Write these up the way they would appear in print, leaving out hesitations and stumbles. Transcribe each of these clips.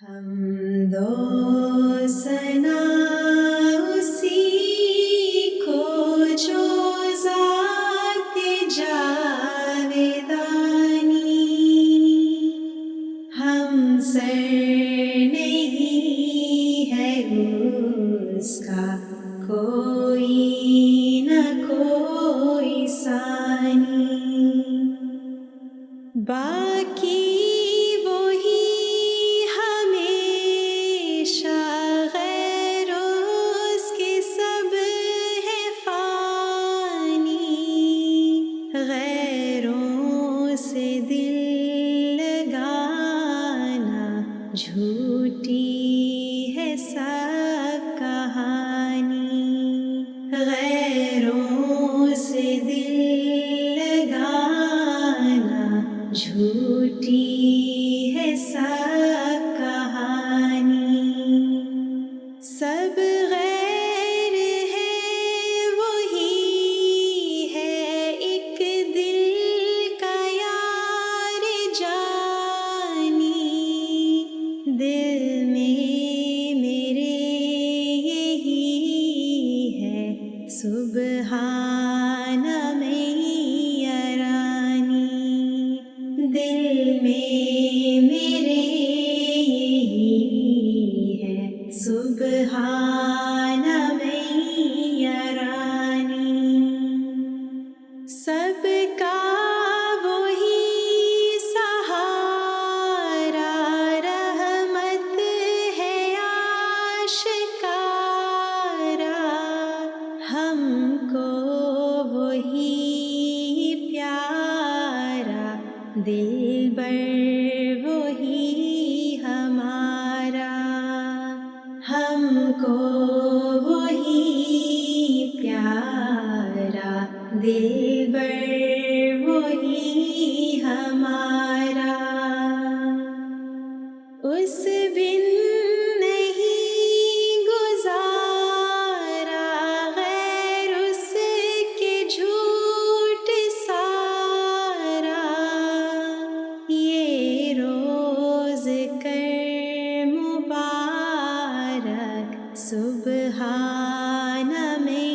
حمد و ثنا اسی کو جو ذات جاودانی ہم سر نہیں ہے اس کا کوئی نہ کوئی ثانی باقی وہی ہمیشہ غیر اس کے سب ہے فانی غیروں سے دل لگانا جھوٹی ہے سب کہانی غیروں سے دل لگانا جھوٹی ہے سب کہانی سب غیر ہے وہی ہے ایک دل کا یار جانی دل میں میرے یہی ہے سبحان میں یارانی دل میں میرے یہی ہے سبحان میں یارانی سب کا وہی سہارا رحمت ہے آشکارا ہم کو وہی پیارا دلبر وہی ہمارا ہم کو وہی پیارا دلبر وہی ہمارا اس بن نہیں گزارا غیر اس کے جھوٹ سارا یہ روز کر مبارک سبحان میں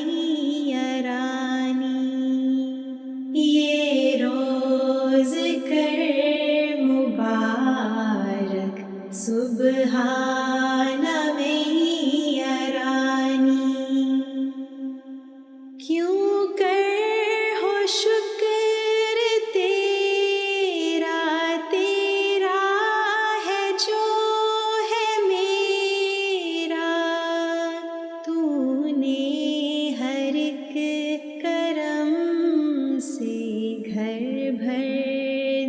یارانی یہ روز کر مبارک سبحان میں یارانی کیوں کر ہو شکر تیرا تیرا ہے جو ہے میرا تو نے ہر ایک کرم سے گھر بھر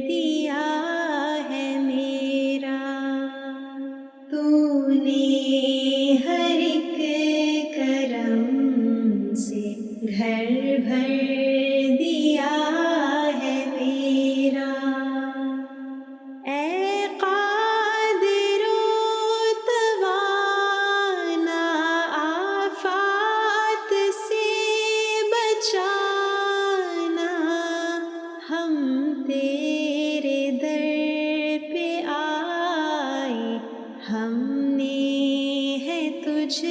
دیا ہے میرا تو نے ہر ایک کرم سے گھر بھر دیا ہے میرا اے قادر و توانا آفات سے بچانا ہم تیرے در پہ آئے ہم نے ہے تجھ